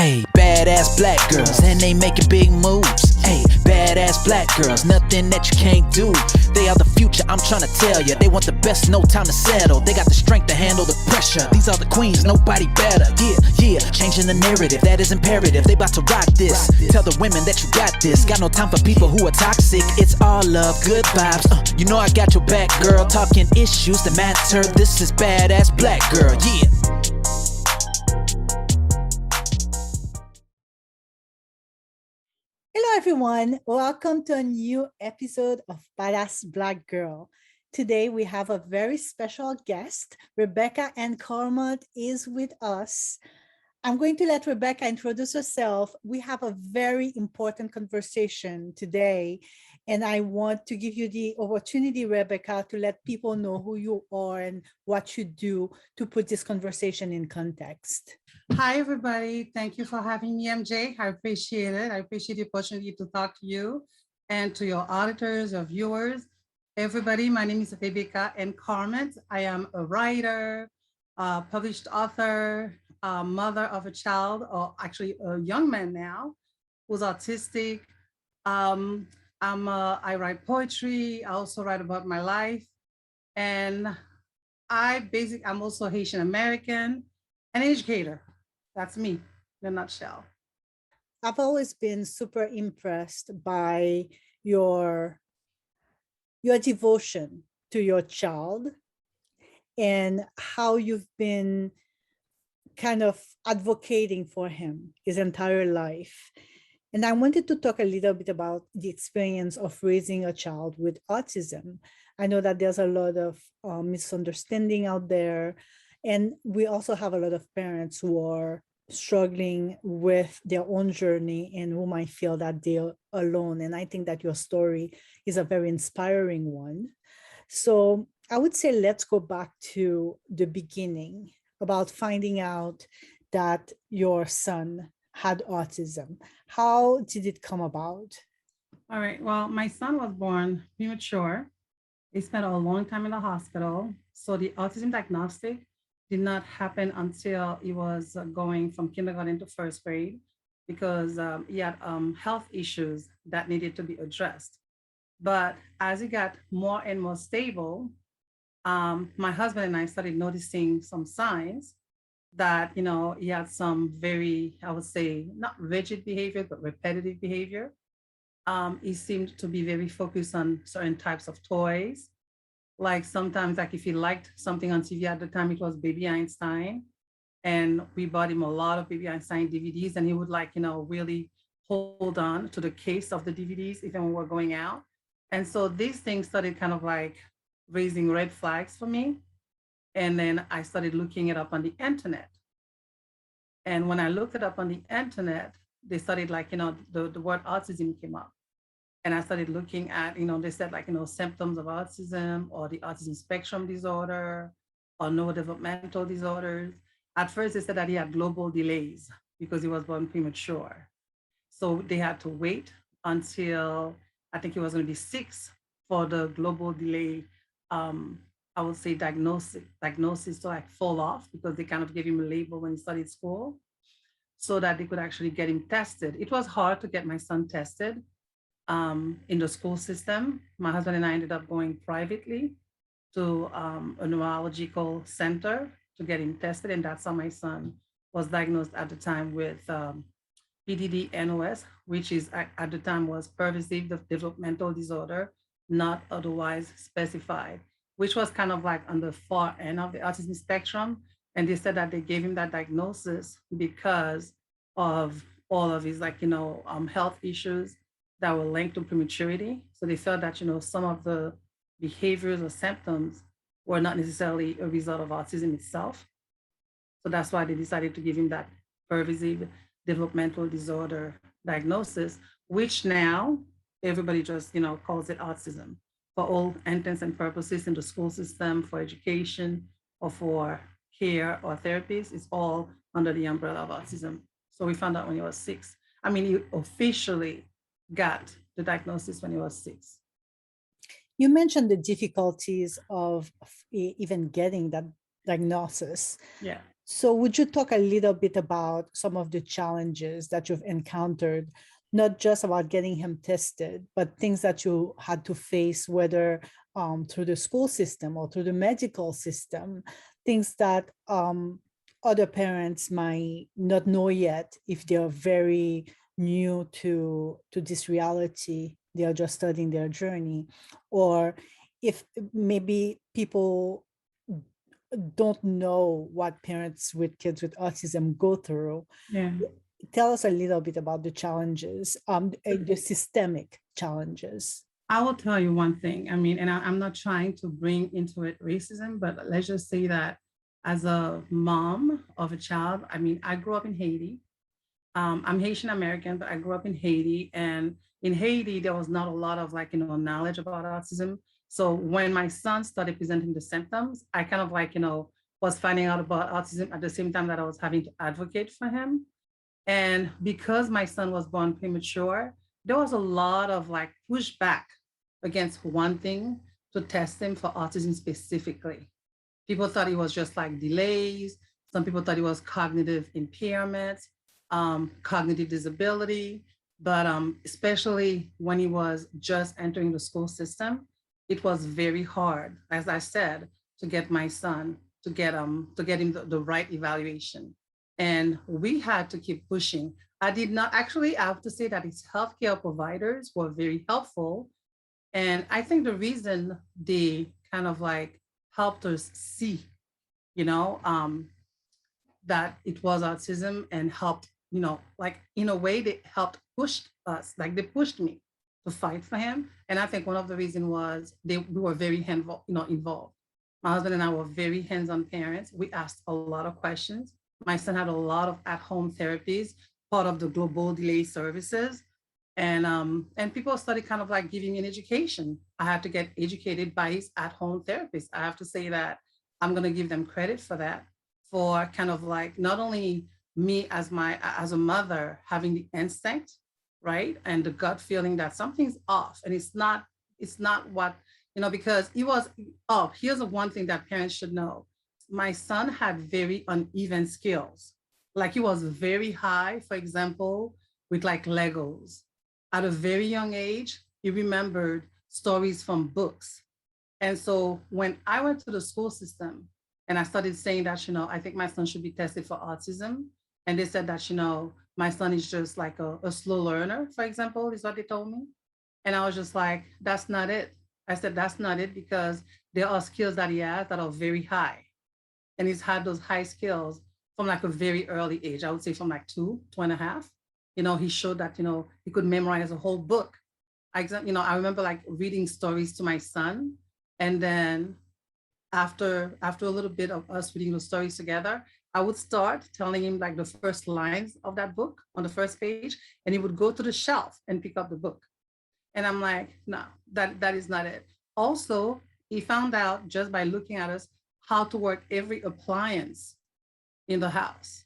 Hey, badass black girls, and they making big moves. Hey, badass black girls, nothing that you can't do. They are the future, I'm trying to tell ya. They want the best, no time to settle. They got the strength to handle the pressure. These are the queens, nobody better. Yeah, changing the narrative, that is imperative. They about to rock this. Tell the women that you got this. Got no time for people who are toxic. It's all love, good vibes. You know I got your back, girl. Talking issues that matter. This is badass black girl, yeah. Hello, everyone. Welcome to a new episode of Badass Black Girl. Today, we have a very special guest. Rebecca and Carmant is with us. I'm going to let Rebecca introduce herself. We have a very important conversation today, and I want to give you the opportunity, Rebecca, to let people know who you are and what you do to put this conversation in context. Hi, everybody. Thank you for having me, MJ. I appreciate it. I appreciate the opportunity to talk to you and to your auditors, your viewers. Everybody, my name is Rebecca and Carmant. I am a writer, published author, mother of a child, or actually a young man now, who's autistic. I write poetry. I also write about my life. And I'm also Haitian-American, an educator. That's me in a nutshell. I've always been super impressed by your devotion to your child and how you've been kind of advocating for him his entire life. And I wanted to talk a little bit about the experience of raising a child with autism. I know that there's a lot of misunderstanding out there. And we also have a lot of parents who are struggling with their own journey and who might feel that they're alone. And I think that your story is a very inspiring one. So I would say let's go back to the beginning about finding out that your son had autism. How did it come about? All right. Well, my son was born premature. He spent a long time in the hospital. So the autism diagnostic did not happen until he was going from kindergarten to first grade because he had health issues that needed to be addressed. But as he got more and more stable, my husband and I started noticing some signs that, he had some very, I would say, not rigid behavior, but repetitive behavior. He seemed to be very focused on certain types of toys. Like sometimes, like if he liked something on TV at the time, it was Baby Einstein. And we bought him a lot of Baby Einstein DVDs, and he would really hold on to the case of the DVDs even when we were going out. And so these things started kind of like raising red flags for me. And then I started looking it up on the internet. And when I looked it up on the internet, they started the word autism came up. And I started looking at, they said symptoms of autism or the autism spectrum disorder or neurodevelopmental disorders. At first, they said that he had global delays because he was born premature. So they had to wait until I think he was going to be 6 for the global delay, I would say diagnosis to fall off because they kind of gave him a label when he started school so that they could actually get him tested. It was hard to get my son tested in the school system. My husband and I ended up going privately to a neurological center to get him tested. And that's how my son was diagnosed at the time with PDD-NOS, which is at the time was pervasive developmental disorder, not otherwise specified, which was kind of like on the far end of the autism spectrum. And they said that they gave him that diagnosis because of all of his health issues that were linked to prematurity. So they felt that, some of the behaviors or symptoms were not necessarily a result of autism itself. So that's why they decided to give him that pervasive developmental disorder diagnosis, which now everybody just, calls it autism for all intents and purposes in the school system, for education or for care or therapies. It's all under the umbrella of autism. So we found out when he was 6. I mean, he officially got the diagnosis when he was 6. You mentioned the difficulties of even getting that diagnosis. Yeah. So would you talk a little bit about some of the challenges that you've encountered, not just about getting him tested, but things that you had to face, whether through the school system or through the medical system, things that other parents might not know yet if they're very new to this reality, they are just starting their journey, or if maybe people don't know what parents with kids with autism go through. Yeah. Tell us a little bit about the challenges, the systemic challenges. I will tell you one thing. I mean, and I'm not trying to bring into it racism, but let's just say that as a mom of a child, I mean, I grew up in Haiti. I'm Haitian-American, but I grew up in Haiti. And in Haiti, there was not a lot of knowledge about autism. So when my son started presenting the symptoms, I kind of was finding out about autism at the same time that I was having to advocate for him. And because my son was born premature, there was a lot of pushback against wanting to test him for autism specifically. People thought it was just delays. Some people thought it was cognitive impairment, cognitive disability. But especially when he was just entering the school system, it was very hard, as I said, to get my son to get him the right evaluation. And we had to keep pushing. I did not actually, I have to say that his healthcare providers were very helpful. And I think the reason they kind of helped us see, you know, that it was autism and helped, in a way they helped push us, they pushed me to fight for him. And I think one of the reasons was we were very involved. My husband and I were very hands-on parents. We asked a lot of questions. My son had a lot of at-home therapies, part of the global delay services. And people started kind of giving me an education. I had to get educated by his at-home therapist. I have to say that I'm going to give them credit for that, for kind of not only me as a mother having the instinct, right, and the gut feeling that something's off, and it's not what, because he was off. Here's the one thing that parents should know. My son had very uneven skills. He was very high, for example, with Legos. At a very young age, he remembered stories from books. And so when I went to the school system and I started saying that, I think my son should be tested for autism, and they said that, my son is just a slow learner, for example, is what they told me. And I was just like, that's not it. I said, that's not it, because there are skills that he has that are very high. And he's had those high skills from a very early age. I would say from 2.5. He showed that, he could memorize a whole book. I remember reading stories to my son. And then after a little bit of us reading the stories together, I would start telling him the first lines of that book on the first page, and he would go to the shelf and pick up the book. And I'm like, no, that is not it. Also, he found out just by looking at us how to work every appliance in the house.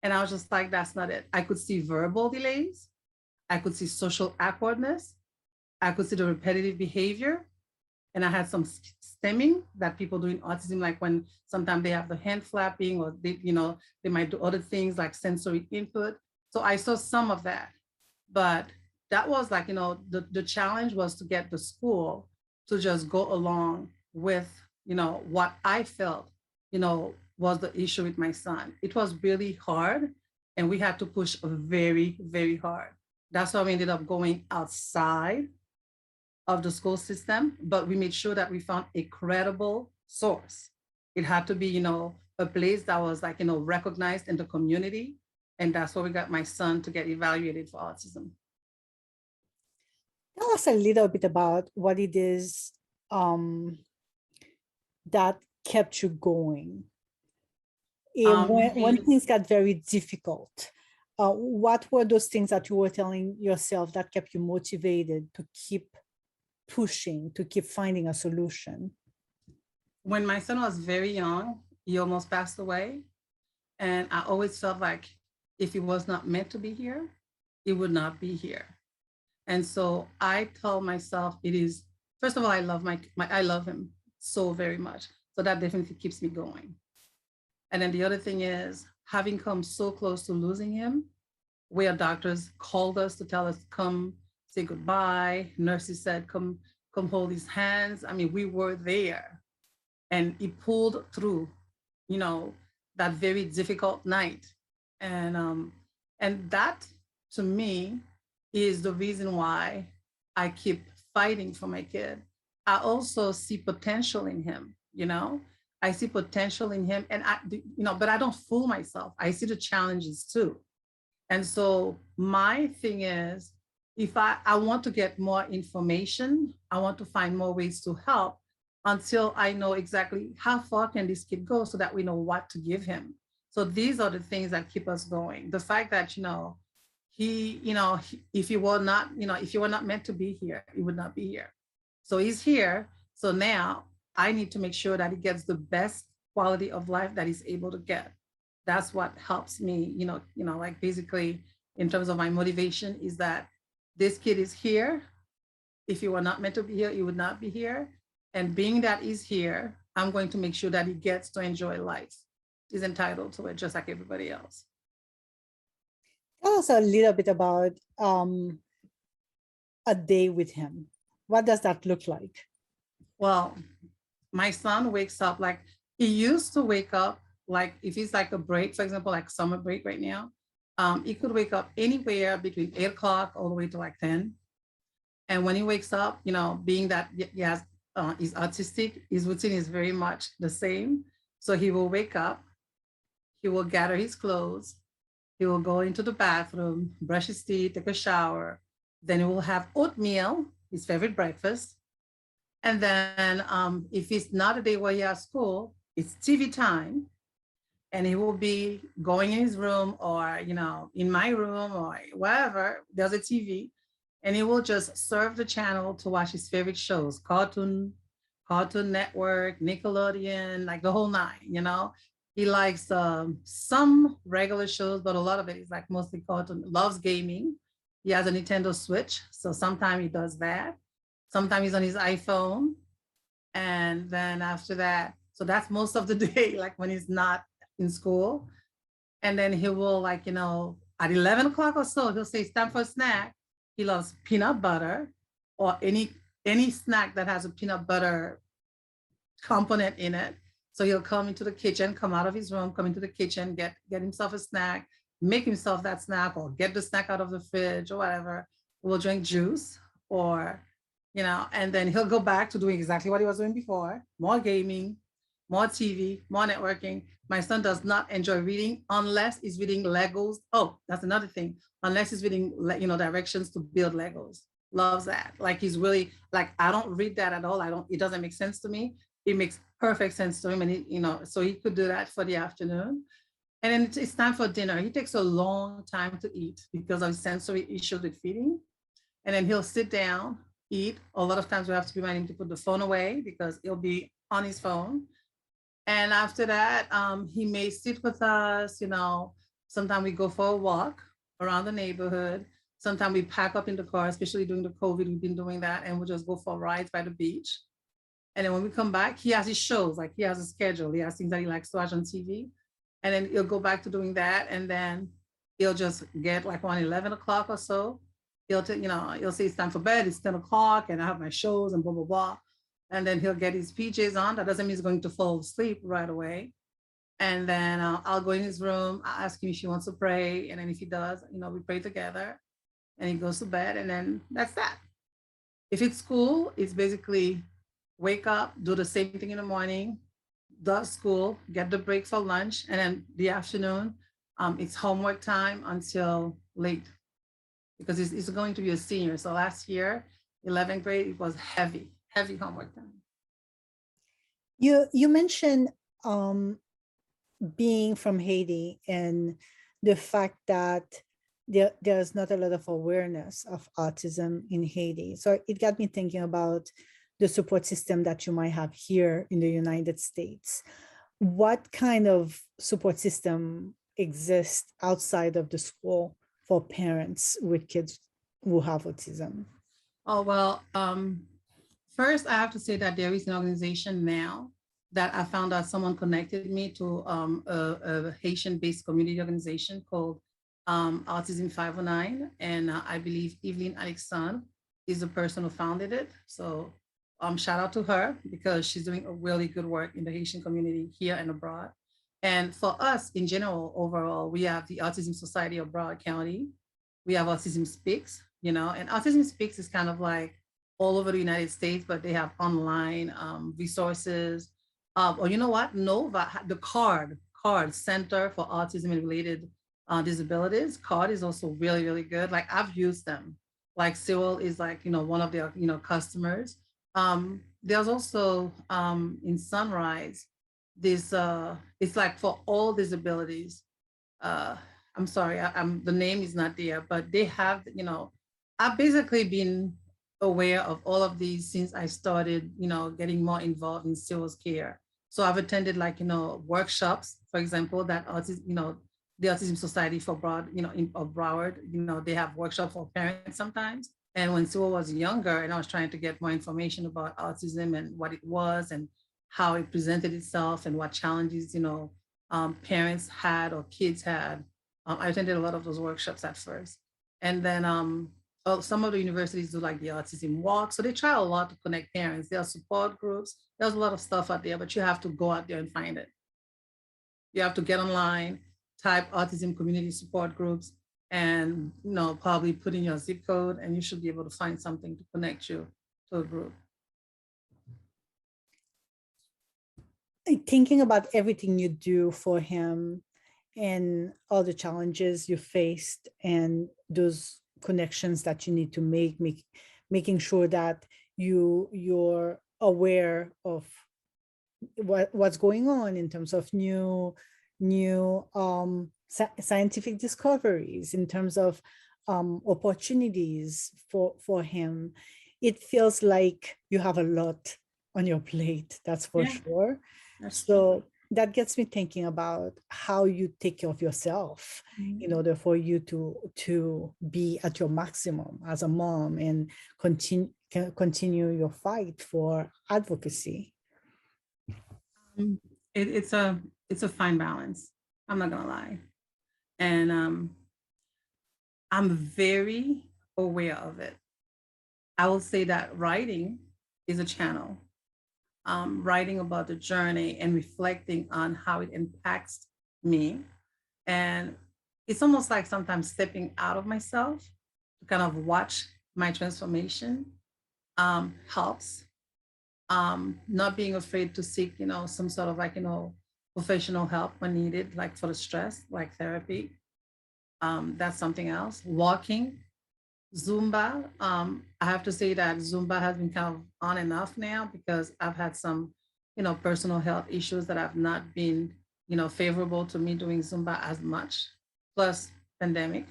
And I was just like, that's not it. I could see verbal delays. I could see social awkwardness. I could see the repetitive behavior. And I had some stemming that people do in autism, when sometimes they have the hand flapping, or they might do other things like sensory input. So I saw some of that. But that was the challenge was to get the school to just go along with, what I felt, was the issue with my son. It was really hard, and we had to push very, very hard. That's why we ended up going outside of the school system, but we made sure that we found a credible source. It had to be, a place that was recognized in the community. And that's where we got my son to get evaluated for autism. Tell us a little bit about what it is that kept you going. When things got very difficult, what were those things that you were telling yourself that kept you motivated to keep pushing, to keep finding a solution? When my son was very young, he almost passed away. And I always felt like if he was not meant to be here, he would not be here. And so I told myself it is, first of all, I love I love him so very much. So that definitely keeps me going. And then the other thing is having come so close to losing him, where doctors called us to tell us, come say goodbye. Nurses said, come hold his hands. I mean, we were there, and he pulled through, you know, that very difficult night. And that to me is the reason why I keep fighting for my kid. I also see potential in him, you know. I see potential in him, and but I don't fool myself. I see the challenges too. And so my thing is, if I want to get more information, I want to find more ways to help until I know exactly how far can this kid go so that we know what to give him. So these are the things that keep us going. The fact that, if he were not, if he were not meant to be here, he would not be here. So he's here. So now I need to make sure that he gets the best quality of life that he's able to get. That's what helps me, like basically in terms of my motivation is that this kid is here. If he were not meant to be here, he would not be here. And being that he's here, I'm going to make sure that he gets to enjoy life. He's entitled to it just like everybody else. Tell us a little bit about a day with him. What does that look like? Well, my son wakes up like he used to wake up, like if it's like a break, for example, like summer break right now, he could wake up anywhere between 8 o'clock all the way to like 10. And when he wakes up, being that he's autistic, his routine is very much the same. So he will wake up, he will gather his clothes, he will go into the bathroom, brush his teeth, take a shower. Then he will have oatmeal, his favorite breakfast. And then if it's not a day where he has school, it's TV time. And he will be going in his room or, in my room or wherever there's a TV. And he will just serve the channel to watch his favorite shows, Cartoon Network, Nickelodeon, like the whole nine. He likes some regular shows, but a lot of it is like mostly cartoon. Loves gaming. He has a Nintendo Switch. So sometimes he does that. Sometimes he's on his iPhone. And then after that, so that's most of the day, like when he's not in school. And then he will at 11 o'clock or so, he'll say it's time for a snack. He loves peanut butter or any snack that has a peanut butter component in it. So he'll come into the kitchen, come out of his room, come into the kitchen, get himself a snack, make himself that snack or get the snack out of the fridge or whatever. We'll drink juice or, and then he'll go back to doing exactly what he was doing before, more gaming, more TV, more networking. My son does not enjoy reading unless he's reading Legos. Oh, that's another thing. Unless he's reading, directions to build Legos. Loves that. Like he's really like, I don't read that at all. It doesn't make sense to me. It makes perfect sense to him. And he, so he could do that for the afternoon. And then it's time for dinner. He takes a long time to eat because of sensory issues with feeding. And then he'll sit down, eat. A lot of times we have to remind him to put the phone away because he'll be on his phone. And after that, he may sit with us, sometimes we go for a walk around the neighborhood. Sometimes we pack up in the car, especially during the COVID, we've been doing that. And we'll just go for rides by the beach. And then when we come back, he has his shows, like he has a schedule. He has things that he likes to watch on TV. And then he'll go back to doing that. And then he'll just get like around 11 o'clock or so. He'll say it's time for bed, it's 10 o'clock and I have my shows and blah, blah, blah. And then he'll get his PJs on. That doesn't mean he's going to fall asleep right away. And then I'll go in his room. I'll ask him if he wants to pray. And then if he does, we pray together and he goes to bed. And then that's that. If it's school, it's basically wake up, do the same thing in the morning, does school, get the break for lunch. And then the afternoon, it's homework time until late because he's going to be a senior. So last year, 11th grade, it was heavy homework time. You mentioned being from Haiti and the fact that there's not a lot of awareness of autism in Haiti. So it got me thinking about the support system that you might have here in the United States. What kind of support system exists outside of the school for parents with kids who have autism? Oh, well, first, I have to say that there is an organization now that I found out someone connected me to a Haitian-based community organization called Autism 509. And I believe Evelyn Alexandre is the person who founded it. So shout out to her because she's doing a really good work in the Haitian community here and abroad. And for us in general, overall, we have the Autism Society of Broward County. We have Autism Speaks, and Autism Speaks is kind of like all over the United States, but they have online resources. Or you know what? Nova, the CARD Center for Autism and Related Disabilities. CARD is also really, really good. Like I've used them. Like Cyril is like, one of their, customers. There's also in Sunrise, this it's like for all disabilities. Uh, I'm sorry, the name is not there, but they have, I've basically been aware of all of these since I started, getting more involved in Cyril's care. So I've attended like, workshops, for example, that autism, the Autism Society for of Broward, they have workshops for parents sometimes. And when Cyril was younger and I was trying to get more information about autism and what it was and how it presented itself and what challenges, parents had or kids had, I attended a lot of those workshops at first. And then some of the universities do like the autism walk. So they try a lot to connect parents. There are support groups. There's a lot of stuff out there, but you have to go out there and find it. You have to get online, type autism community support groups, and probably put in your zip code, and you should be able to find something to connect you to a group. Thinking about everything you do for him and all the challenges you faced and those connections that you need to making sure that you're aware of what's going on in terms of new scientific discoveries, in terms of opportunities for him. It feels like you have a lot on your plate, that's for sure. So that gets me thinking about how you take care of yourself in order for you to be at your maximum as a mom and continue your fight for advocacy. It's a fine balance. I'm not gonna lie, and I'm very aware of it. I will say that writing is a channel. Writing about the journey and reflecting on how it impacts me. And it's almost like sometimes stepping out of myself to kind of watch my transformation helps. Not being afraid to seek, some sort of like, professional help when needed, like for the stress, like therapy. That's something else. Walking, Zumba. I have to say that Zumba has been kind of on and off now because I've had some, personal health issues that have not been, favorable to me doing Zumba as much. Plus pandemic.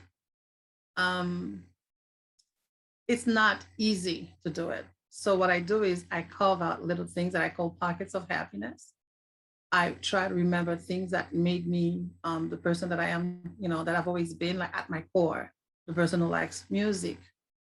It's not easy to do it. So what I do is I carve out little things that I call pockets of happiness. I try to remember things that made me the person that I am, that I've always been, like at my core. The person who likes music,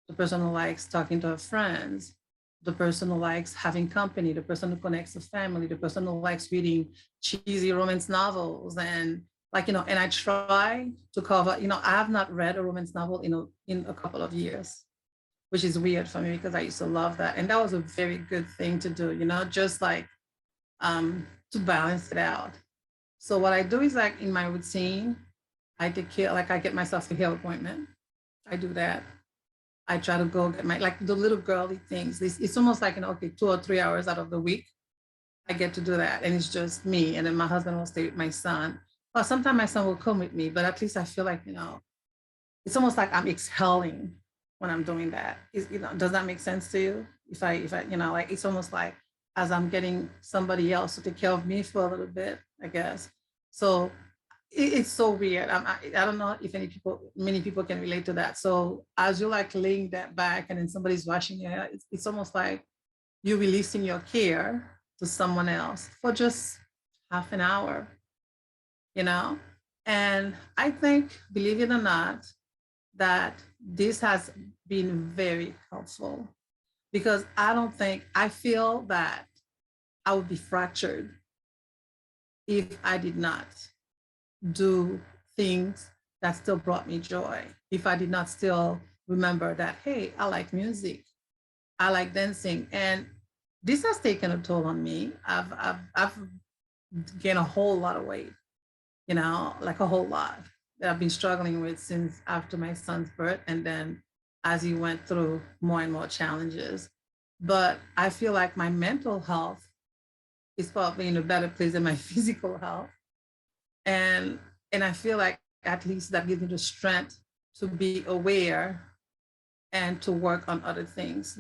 the person who likes talking to her friends, the person who likes having company, the person who connects to family, the person who likes reading cheesy romance novels, and and I try to cover, I have not read a romance novel in a couple of years, which is weird for me because I used to love that. And that was a very good thing to do, just like to balance it out. So what I do is like in my routine, I take care, like I get myself a hair appointment. I do that. I try to go get like the little girly things. It's almost like, 2 or 3 hours out of the week, I get to do that. And it's just me. And then my husband will stay with my son. Well, sometimes my son will come with me, but at least I feel like, it's almost like I'm exhaling when I'm doing that. Does that make sense to you? If I, like, it's almost like as I'm getting somebody else to take care of me for a little bit, I guess. So it's so weird. I don't know if many people can relate to that. So as you're like laying that back and then somebody's washing your hair, it's almost like you're releasing your care to someone else for just half an hour, And I think, believe it or not, that this has been very helpful because I feel that I would be fractured if I did not do things that still brought me joy. If I did not still remember that, hey, I like music, I like dancing, and this has taken a toll on me. I've gained a whole lot of weight, like a whole lot that I've been struggling with since after my son's birth, and then as he went through more and more challenges. But I feel like my mental health is probably in a better place than my physical health, and I feel like at least that gives me the strength to be aware and to work on other things,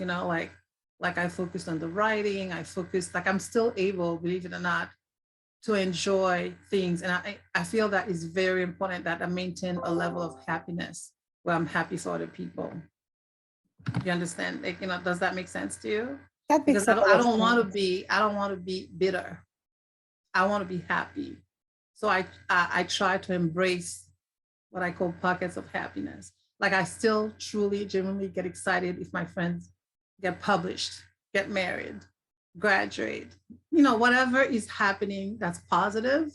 like I focused on the writing, I focused, like I'm still able, believe it or not, to enjoy things. And I feel that it's very important that I maintain a level of happiness where I'm happy for other people. You understand? Like, does that make sense to you? That Because makes a I don't, lot I of don't want to sense. be, I don't want to be bitter. I want to be happy. So I try to embrace what I call pockets of happiness. Like I still truly, genuinely get excited if my friends get published, get married, graduate, whatever is happening that's positive.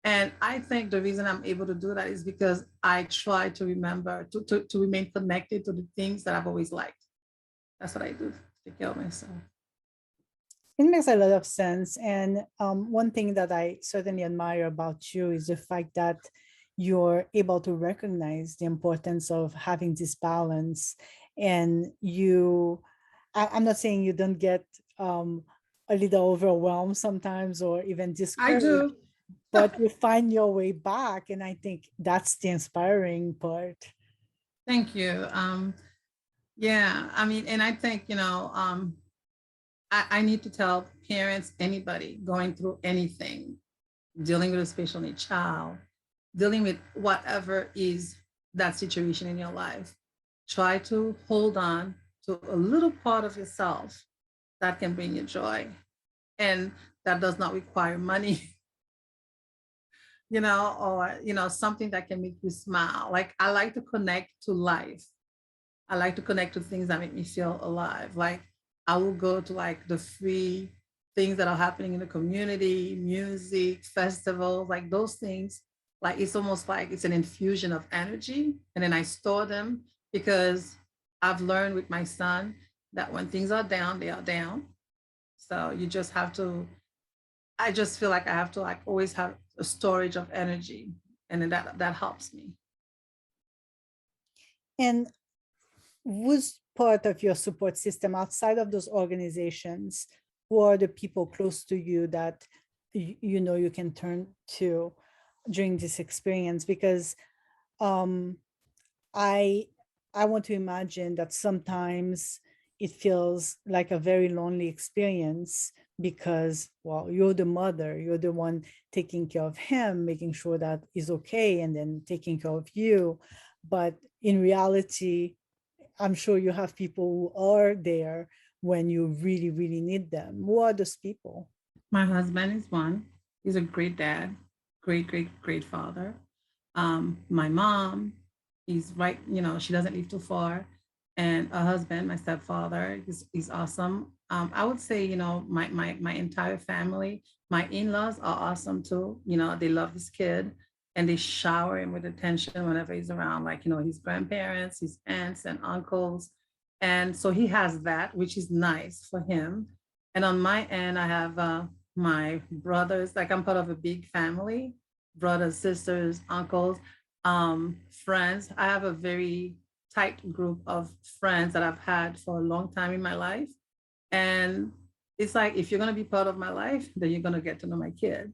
And I think the reason I'm able to do that is because I try to remember to remain connected to the things that I've always liked. That's what I do to take care of myself. It makes a lot of sense. And one thing that I certainly admire about you is the fact that you're able to recognize the importance of having this balance. And I'm not saying you don't get a little overwhelmed sometimes or even I discouraged, do. but you find your way back. And I think that's the inspiring part. Thank you. Yeah, I mean, and I think, I need to tell parents, anybody going through anything, dealing with a special needs child, dealing with whatever is that situation in your life, try to hold on to a little part of yourself that can bring you joy. And that does not require money, or, something that can make you smile. Like I like to connect to life. I like to connect to things that make me feel alive. Like I will go to like the free things that are happening in the community, music, festivals, like those things. Like it's almost like it's an infusion of energy. And then I store them because I've learned with my son that when things are down, they are down. So you just have to, I just feel like I have to like always have a storage of energy. And then that helps me. And who's part of your support system outside of those organizations? Who are the people close to you that you can turn to during this experience? Because um, I I want to imagine that sometimes it feels like a very lonely experience because, well, you're the mother, you're the one taking care of him, making sure that he's okay, and then taking care of you. But in reality, I'm sure you have people who are there when you really, really need them. Who are those people? My husband is one. He's a great dad, great, great, great father. My mom, he's right, she doesn't live too far. And a husband, my stepfather, is awesome. I would say, my entire family, my in-laws are awesome too. They love this kid and they shower him with attention whenever he's around, like, his grandparents, his aunts and uncles. And so he has that, which is nice for him. And on my end, I have my brothers, like I'm part of a big family, brothers, sisters, uncles, friends. I have a very tight group of friends that I've had for a long time in my life. And it's like, if you're going to be part of my life, then you're going to get to know my kid.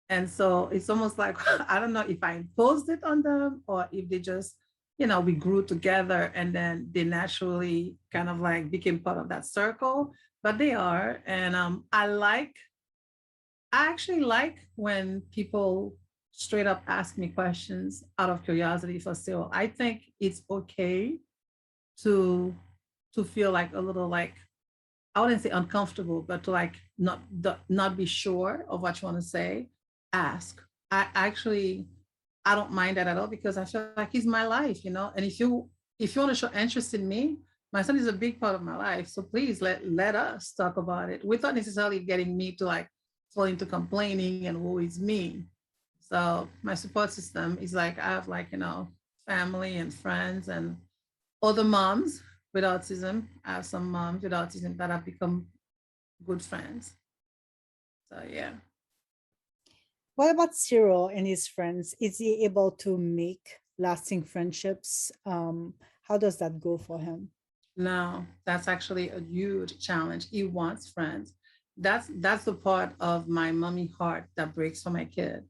And so it's almost like, I don't know if I imposed it on them or if they just, we grew together and then they naturally kind of like became part of that circle, but they are. And I actually like when people straight up ask me questions out of curiosity for Cyril. I think it's okay to feel like a little like, I wouldn't say uncomfortable, but to like not be sure of what you want to say. Ask. I don't mind that at all because I feel like it's my life, And if you want to show interest in me, my son is a big part of my life. So please let us talk about it without necessarily getting me to like fall into complaining and woe is me. So my support system is like I have like, family and friends and other moms with autism. I have some moms with autism that have become good friends. So yeah. What about Cyril and his friends? Is he able to make lasting friendships? How does that go for him? No, that's actually a huge challenge. He wants friends. That's the part of my mommy heart that breaks for my kid.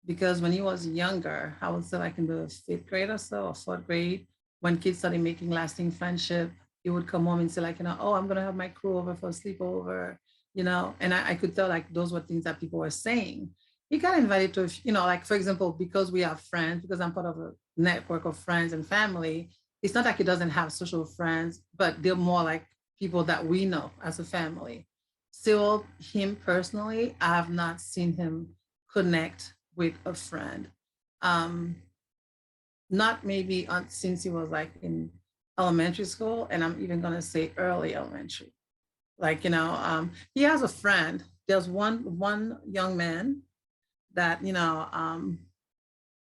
Because when he was younger, I would say like in the fifth grade or so, or fourth grade, when kids started making lasting friendship, he would come home and say, like, oh, I'm gonna have my crew over for a sleepover, and I could tell like those were things that people were saying. He got invited to, like for example, because we have friends, because I'm part of a network of friends and family, it's not like he doesn't have social friends, but they're more like people that we know as a family. Still, him personally, I have not seen him connect with a friend. Um, Not maybe since he was like in elementary school, and I'm even gonna say early elementary. Like, he has a friend. There's one young man that,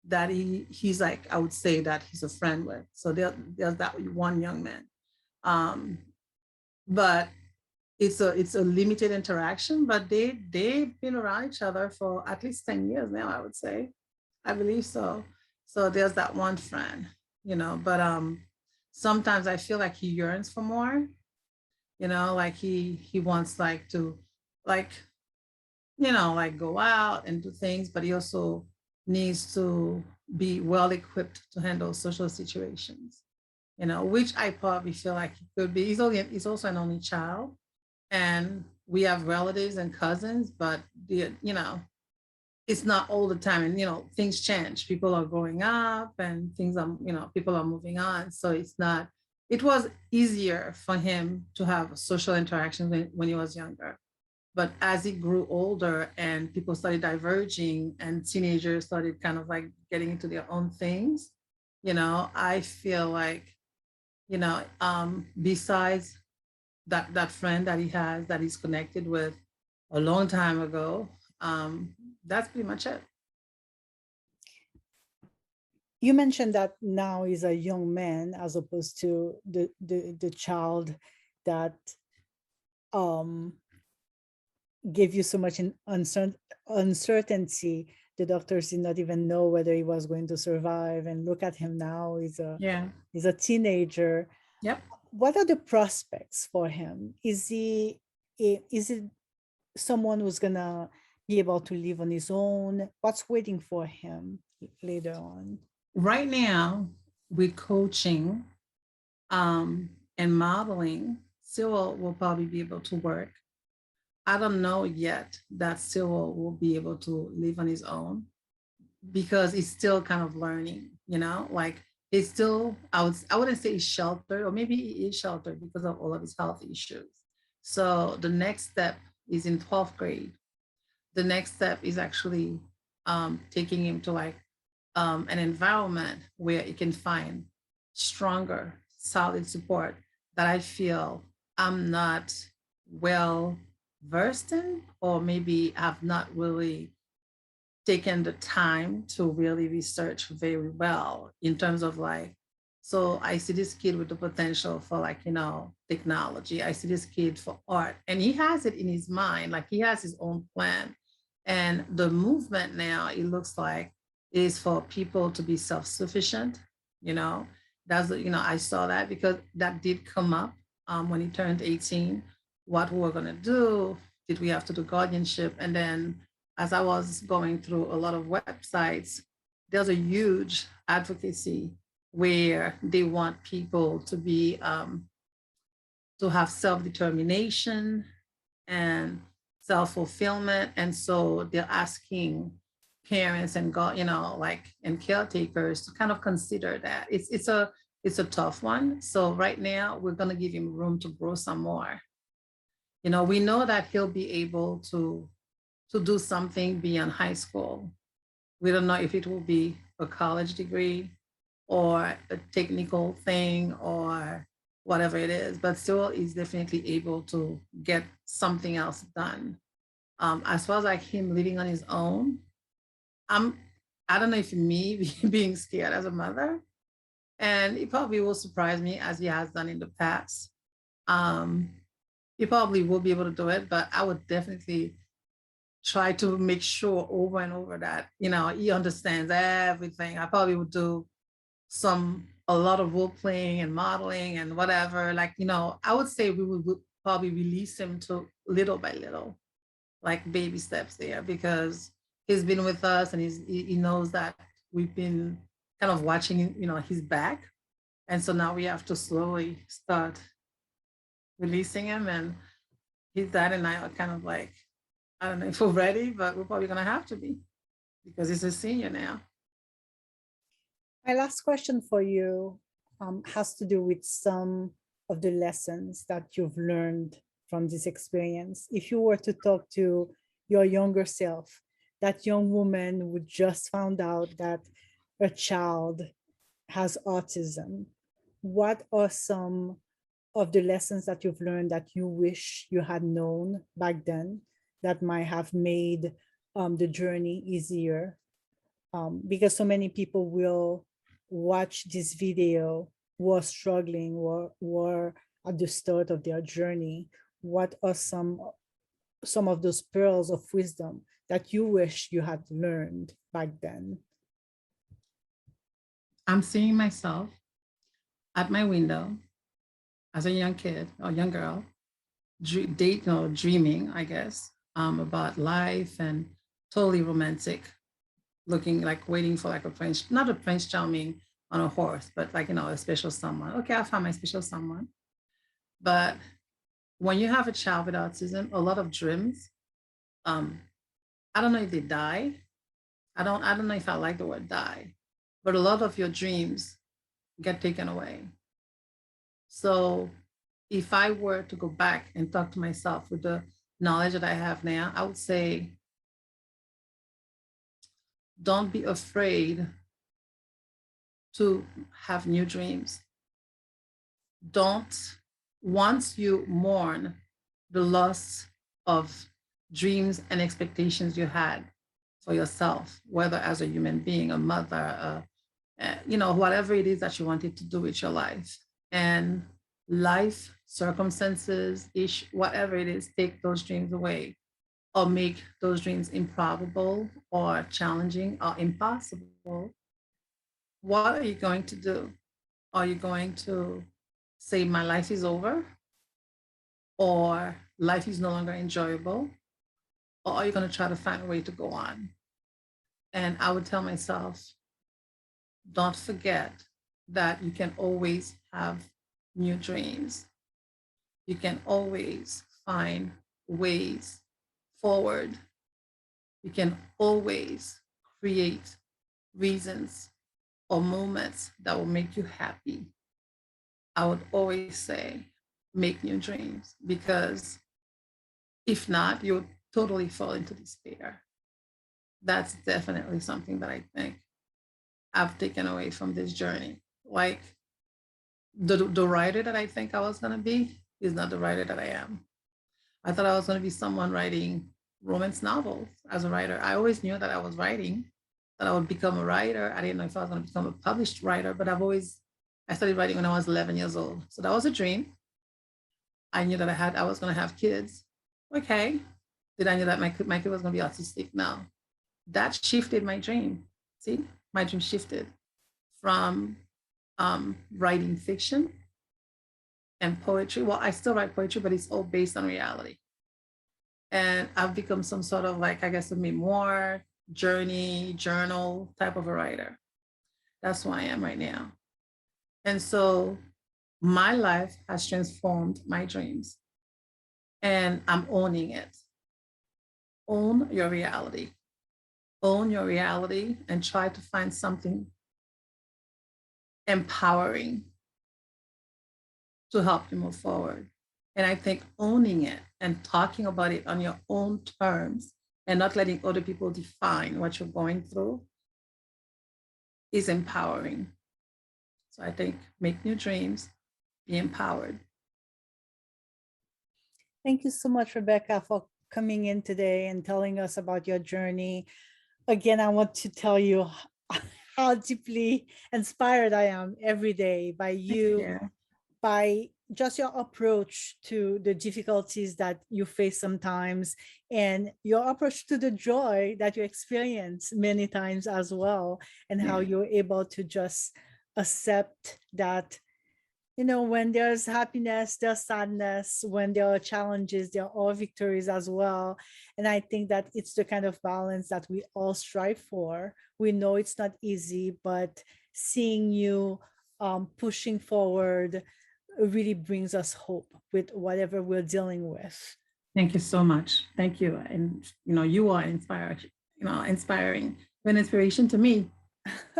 that he's like, I would say that he's a friend with. So there's that one young man. Um, but it's a limited interaction, but they've been around each other for at least 10 years now, I would say. I believe so. So there's that one friend, but sometimes I feel like he yearns for more, like he wants like to like like go out and do things, but he also needs to be well equipped to handle social situations, which I probably feel like he could be. He's also an only child, and we have relatives and cousins, but it's not all the time. And things change. People are growing up, and things are people are moving on. So it's not. It was easier for him to have social interactions when he was younger. But as he grew older and people started diverging and teenagers started kind of like getting into their own things, I feel like, besides that friend that he has that he's connected with a long time ago, that's pretty much it. You mentioned that now is a young man as opposed to the child that um gave you so much uncertainty. The doctors did not even know whether he was going to survive, and look at him now. Yeah. He's a teenager. Yep. What are the prospects for him? Is it someone who's gonna be able to live on his own? What's waiting for him later on? Right now, with coaching and modeling, Cyril will probably be able to work. I don't know yet that Cyril will be able to live on his own because he's still kind of learning, like he's still, I wouldn't say he's sheltered, or maybe he is sheltered because of all of his health issues. So the next step is in 12th grade. The next step is actually taking him to like an environment where he can find stronger, solid support that I feel I'm not well versed in, or maybe I've not really taken the time to really research very well in terms of like, so I see this kid with the potential for like, technology. I see this kid for art, and he has it in his mind, like he has his own plan. And the movement now, it looks like, is for people to be self-sufficient, you know. I saw that because that did come up when he turned 18, what we were gonna do, did we have to do guardianship? And then as I was going through a lot of websites, there's a huge advocacy where they want people to be to have self-determination and self-fulfillment. And so they're asking parents and God, like, and caretakers to kind of consider that. It's a tough one. So right now we're gonna give him room to grow some more. We know that he'll be able to do something beyond high school. We don't know if it will be a college degree or a technical thing or whatever it is, but Cyril is definitely able to get something else done. As far as like him living on his own, I'm, I don't know if me being scared as a mother, and it probably will surprise me as he has done in the past. Um, he probably will be able to do it, but I would definitely try to make sure over and over that, he understands everything. I probably would do a lot of role playing and modeling and whatever. Like, I would say would probably release him to little by little, like baby steps there, because he's been with us and he knows that we've been kind of watching, his back. And so now we have to slowly start releasing him. And his dad and I are kind of like, I don't know if we're ready, but we're probably going to have to be because he's a senior now. My last question for you has to do with some of the lessons that you've learned from this experience. If you were to talk to your younger self, that young woman who just found out that a child has autism, what are some of the lessons that you've learned that you wish you had known back then that might have made the journey easier? Because so many people will watch this video who are struggling or were at the start of their journey. What are some of those pearls of wisdom that you wish you had learned back then? I'm seeing myself at my window as a young kid or young girl, dreaming, I guess, about life and totally romantic, looking like waiting for like a prince, not a Prince Charming on a horse, but like, a special someone. Okay, I found my special someone. But when you have a child with autism, a lot of dreams, I don't know if they die. I don't know if I like the word die, but a lot of your dreams get taken away. So if I were to go back and talk to myself with the knowledge that I have now, I would say, don't be afraid to have new dreams. Once you mourn the loss of dreams and expectations you had for yourself, whether as a human being, a mother, whatever it is that you wanted to do with your life, and life circumstances, whatever it is, take those dreams away or make those dreams improbable or challenging or impossible. What are you going to do? Are you going to say my life is over, or life is no longer enjoyable, or are you going to try to find a way to go on? And I would tell myself, don't forget that you can always have new dreams. You can always find ways forward. You can always create reasons or moments that will make you happy. I would always say, make new dreams, because if not, you'll totally fall into despair. That's definitely something that I think I've taken away from this journey. Like the writer that I think I was going to be is not the writer that I am. I thought I was going to be someone writing romance novels as a writer. I always knew that I was writing, that I would become a writer. I didn't know if I was going to become a published writer, but I started writing when I was 11 years old. So that was a dream. I knew that I was going to have kids. Okay. Did I know that my kid was going to be autistic? No. That shifted my dream. See, my dream shifted from writing fiction and poetry. Well, I still write poetry, but it's all based on reality. And I've become some sort of like, I guess, a memoir, journal type of a writer. That's who I am right now. And so my life has transformed my dreams, and I'm owning it. Own your reality. Own your reality and try to find something empowering to help you move forward. And I think owning it and talking about it on your own terms and not letting other people define what you're going through is empowering. So I think make new dreams, be empowered. Thank you so much, Rebecca, for coming in today and telling us about your journey. Again, I want to tell you how deeply inspired I am every day by you, Yeah. by just your approach to the difficulties that you face sometimes, and your approach to the joy that you experience many times as well, and how Yeah. you're able to just accept that, you know, when there's happiness, there's sadness. When there are challenges, there are victories as well. And I think that it's the kind of balance that we all strive for. We know it's not easy, but seeing you pushing forward really brings us hope with whatever we're dealing with. Thank you so much. Thank you. And you are inspiring, an inspiration to me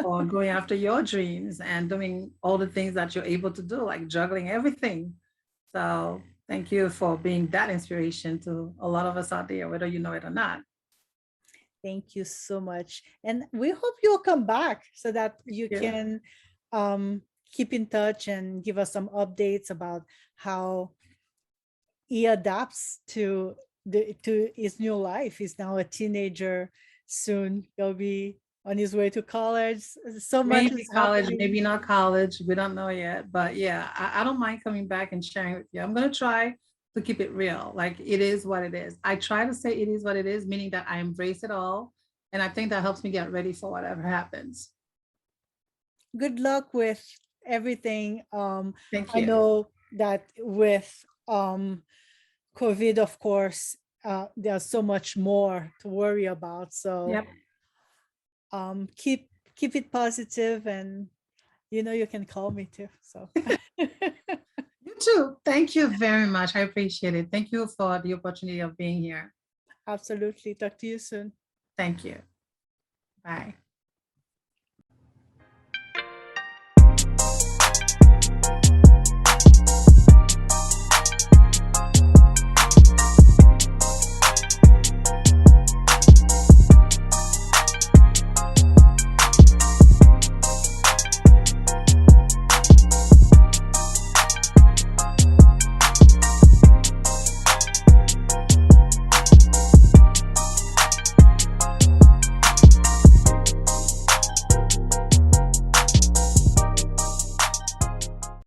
for going after your dreams and doing all the things that you're able to do, like juggling everything. So thank you for being that inspiration to a lot of us out there, whether you know it or not. Thank you so much. And we hope you'll come back so that you Yeah. can um, keep in touch and give us some updates about how he adapts to his new life. He's now a teenager. Soon he'll be on his way to college. So much Maybe is college, happening. maybe not college. We don't know yet. But yeah, I don't mind coming back and sharing with you. I'm going to try to keep it real. Like it is what it is. I try to say it is what it is, meaning that I embrace it all. And I think that helps me get ready for whatever happens. Good luck with everything. Thank I you. know that with COVID, of course, there's so much more to worry about. So Yep. keep it positive, and you can call me too. So You too. Thank you very much. I appreciate it. Thank you for the opportunity of being here. absolutely. Talk to you soon. Thank you. Bye.